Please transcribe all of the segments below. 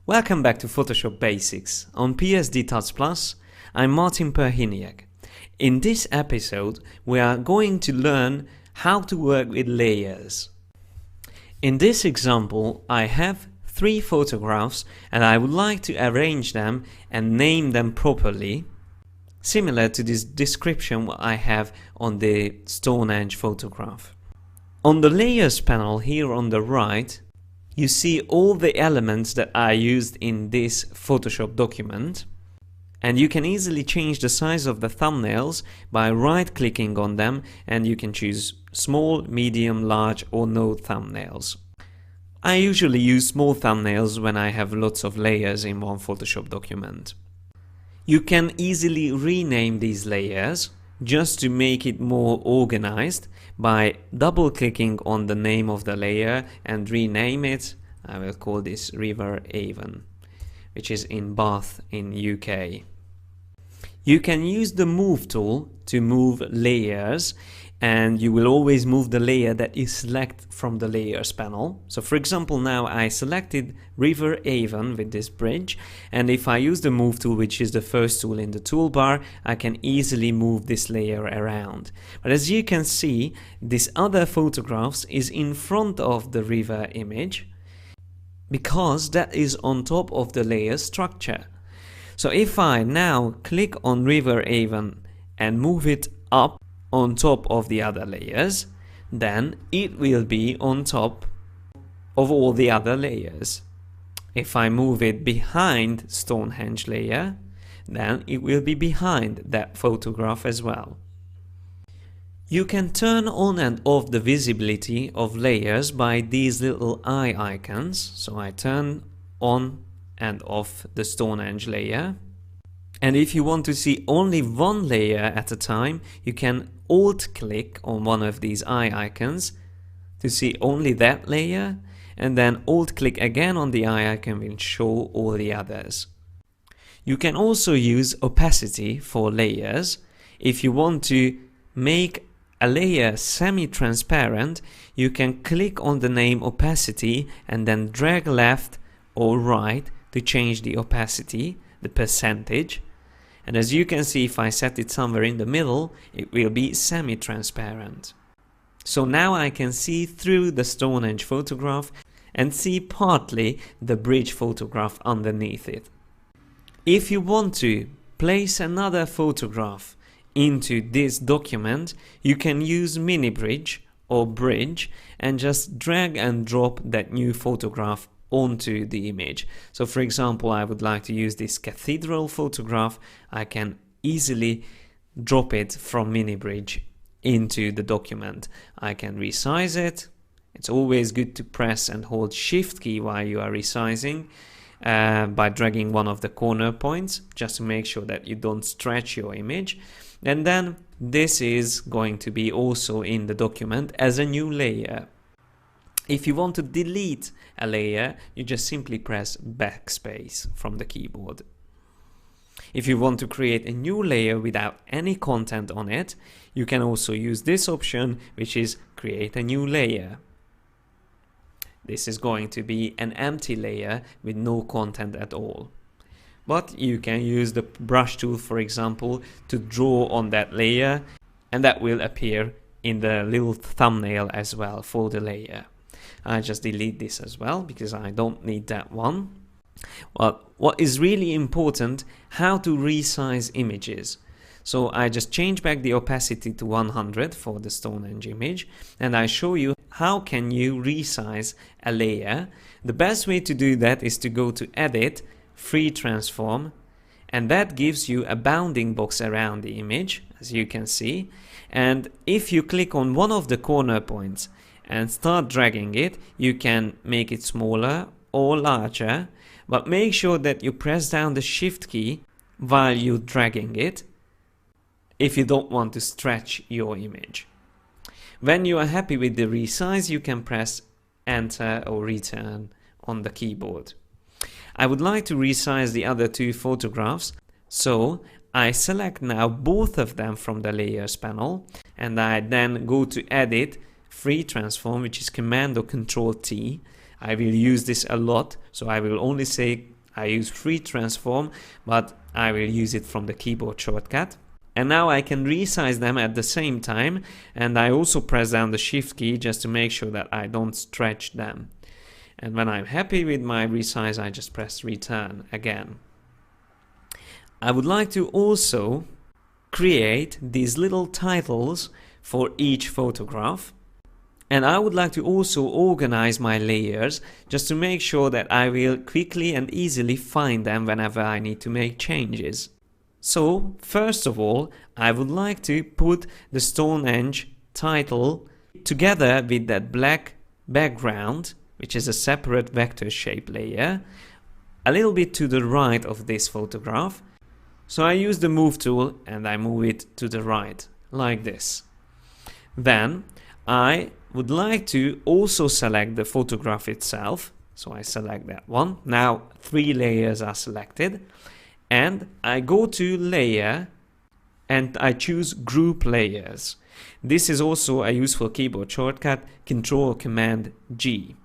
Welcome back to Photoshop Basics. On Psdtuts Plus, I'm Martin Perhiniak. In this episode, we are going to learn how to work with layers. In this example, I have 3 photographs and I would like to arrange them and name them properly, similar to this description what I have on the Stonehenge photograph. On the Layers panel here on the right, you see all the elements that I used in this Photoshop document, and you can easily change the size of the thumbnails by right-clicking on them, and you can choose small, medium, large or no thumbnails. I usually use small thumbnails when I have lots of layers in one Photoshop document. You can easily rename these layers just to make it more organized by double-clicking on the name of the layer and rename it. I will call this River Avon, which is in Bath in UK. You can use the Move tool to move layers, and you will always move the layer that you select from the Layers panel. So for example, now I selected River Avon with this bridge, and if I use the Move tool, which is the first tool in the toolbar, I can easily move this layer around. But as you can see, this other photographs is in front of the river image because that is on top of the layer structure. So if I now click on River Avon and move it up on top of the other layers, then it will be on top of all the other layers. If I move it behind Stonehenge layer, then it will be behind that photograph as well. You can turn on and off the visibility of layers by these little eye icons. So I turn on and off the Stonehenge layer. And if you want to see only one layer at a time, you can Alt-click on one of these eye icons to see only that layer, and then Alt-click again on the eye icon will show all the others. You can also use opacity for layers. If you want to make a layer semi-transparent, you can click on the name opacity and then drag left or right to change the opacity, the percentage. And as you can see, if I set it somewhere in the middle, it will be semi-transparent. So now I can see through the Stonehenge photograph and see partly the bridge photograph underneath it. If you want to place another photograph into this document, you can use mini bridge or bridge and just drag and drop that new photograph onto the image. So for example, I would like to use this cathedral photograph. I can easily drop it from mini bridge into the document. I can resize it. It's always good to press and hold Shift key while you are resizing by dragging one of the corner points, just to make sure that you don't stretch your image. And then this is going to be also in the document as a new layer. If you want to delete a layer, you just simply press backspace from the keyboard. If you want to create a new layer without any content on it, you can also use this option, which is create a new layer. This is going to be an empty layer with no content at all. But you can use the brush tool, for example, to draw on that layer, and that will appear in the little thumbnail as well for the layer. I just delete this as well because I don't need that one. Well, what is really important, how to resize images. So I just change back the opacity to 100 for the Stonehenge image, and I show you how can you resize a layer. The best way to do that is to go to Edit, Free Transform, and that gives you a bounding box around the image, as you can see. And if you click on one of the corner points and start dragging it, you can make it smaller or larger, but make sure that you press down the Shift key while you're dragging it if you don't want to stretch your image. When you are happy with the resize, you can press Enter or Return on the keyboard. I would like to resize the other 2 photographs, so I select now both of them from the Layers panel, and I then go to Edit, Free Transform, which is Command or Control T. I will use this a lot, so I will only say I use free transform, but I will use it from the keyboard shortcut. And now I can resize them at the same time, and I also press down the shift key just to make sure that I don't stretch them. And when I'm happy with my resize, I just press return again. I would like to also create these little titles for each photograph. And I would like to also organize my layers just to make sure that I will quickly and easily find them whenever I need to make changes. So, first of all, I would like to put the Stonehenge title together with that black background, which is a separate vector shape layer, a little bit to the right of this photograph. So I use the move tool and I move it to the right, like this. Then I would like to also select the photograph itself. So I select that one. Now 3 layers are selected. And I go to layer and I choose group layers. This is also a useful keyboard shortcut, Ctrl-Command-G.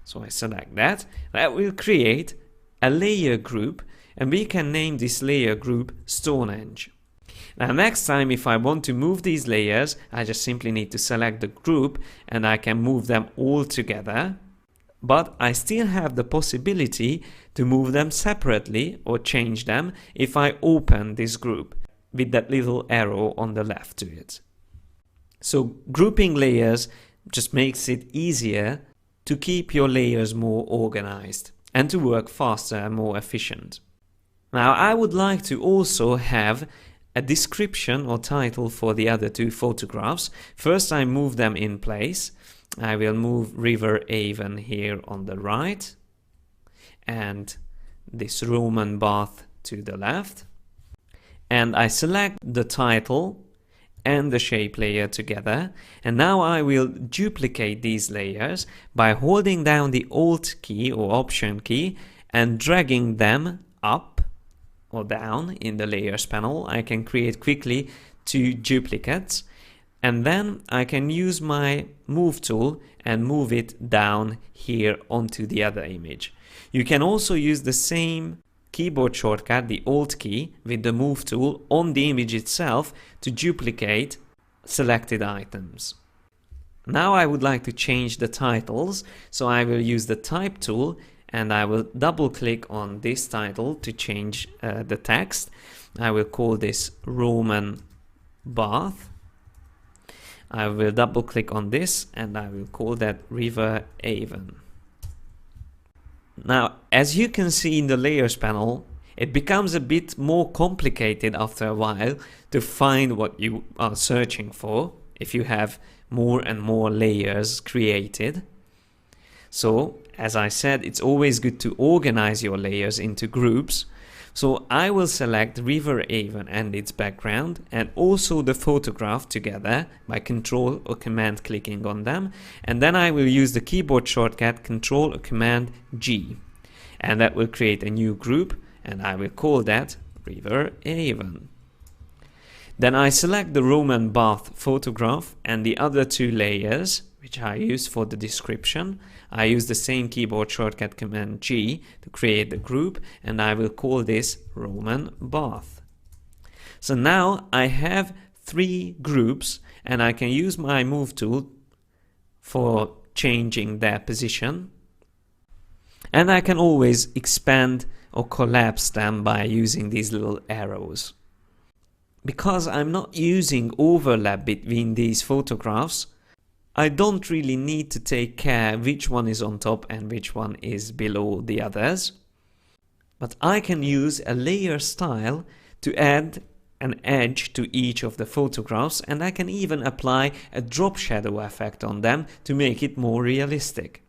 So I select that. That will create a layer group, and we can name this layer group Stonehenge. Now next time, if I want to move these layers, I just simply need to select the group and I can move them all together. But I still have the possibility to move them separately or change them if I open this group with that little arrow on the left to it. So grouping layers just makes it easier to keep your layers more organized and to work faster and more efficient. Now I would like to also have a description or title for the other 2 photographs. First I move them in place. I will move River Avon here on the right and this Roman bath to the left. And I select the title and the shape layer together. And now I will duplicate these layers by holding down the Alt key or Option key and dragging them up or down in the layers panel. I can create quickly 2 duplicates. And then I can use my move tool and move it down here onto the other image. You can also use the same keyboard shortcut, the Alt key, with the move tool on the image itself to duplicate selected items. Now I would like to change the titles, so I will use the Type tool and I will double click on this title to change the text. I will call this Roman Bath. I will double click on this and I will call that River Avon. Now, as you can see in the layers panel, it becomes a bit more complicated after a while to find what you are searching for if you have more and more layers created. So, as I said, it's always good to organize your layers into groups. So I will select River Avon and its background and also the photograph together by Control or Command clicking on them, and then I will use the keyboard shortcut Control or Command G, and that will create a new group and I will call that River Avon. Then I select the Roman bath photograph and the other 2 layers which I use for the description. I use the same keyboard shortcut Command G to create the group and I will call this Roman bath. So now I have 3 groups and I can use my move tool for changing their position, and I can always expand or collapse them by using these little arrows. Because I'm not using overlap between these photographs, I don't really need to take care which one is on top and which one is below the others. But I can use a layer style to add an edge to each of the photographs, and I can even apply a drop shadow effect on them to make it more realistic.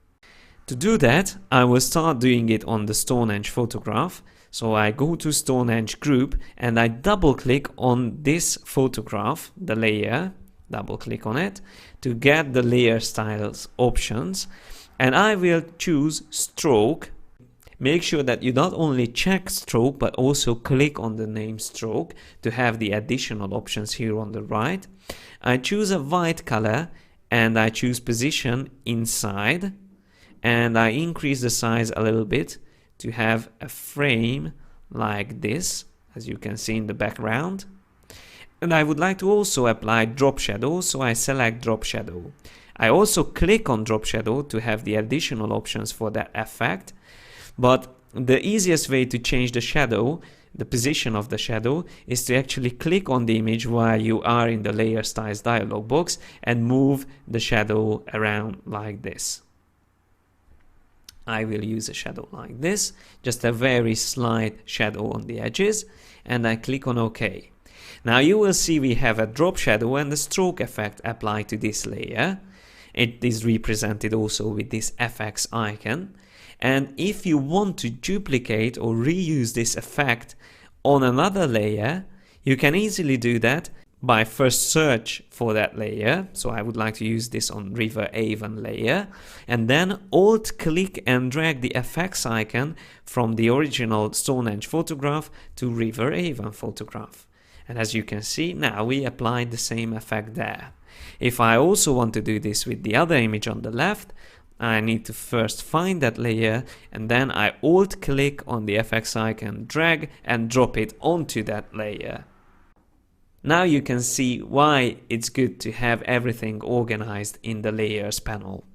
To do that, I will start doing it on the Stonehenge photograph. So I go to Stonehenge group and I double click on this photograph, the layer, double click on it to get the layer styles options, and I will choose stroke. Make sure that you not only check stroke but also click on the name stroke to have the additional options here on the right. I choose a white color and I choose position inside and I increase the size a little bit to have a frame like this, as you can see in the background. And I would like to also apply drop shadow, so I select drop shadow. I also click on drop shadow to have the additional options for that effect. But the easiest way to change the shadow, the position of the shadow, is to actually click on the image while you are in the layer styles dialog box and move the shadow around like this. I will use a shadow like this, just a very slight shadow on the edges, and I click on OK. Now you will see we have a drop shadow and a stroke effect applied to this layer. It is represented also with this FX icon. And if you want to duplicate or reuse this effect on another layer, you can easily do that by first search for that layer. So I would like to use this on River Avon layer, and then alt click and drag the FX icon from the original Stonehenge photograph to River Avon photograph. And as you can see, now we applied the same effect there. If I also want to do this with the other image on the left, I need to first find that layer, and then I alt click on the FX icon, drag and drop it onto that layer. Now you can see why it's good to have everything organized in the layers panel.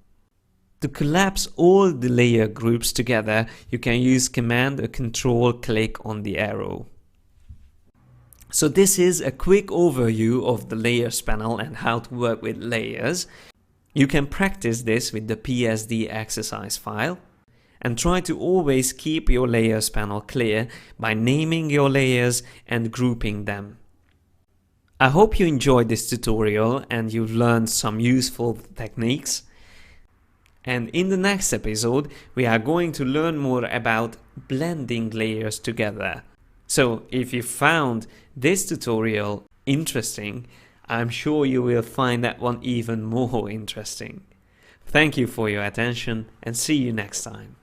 To collapse all the layer groups together, you can use Command or Control click on the arrow. So this is a quick overview of the layers panel and how to work with layers. You can practice this with the PSD exercise file, and try to always keep your layers panel clear by naming your layers and grouping them. I hope you enjoyed this tutorial and you've learned some useful techniques. And in the next episode, we are going to learn more about blending layers together. So if you found this tutorial interesting, I'm sure you will find that one even more interesting. Thank you for your attention and see you next time.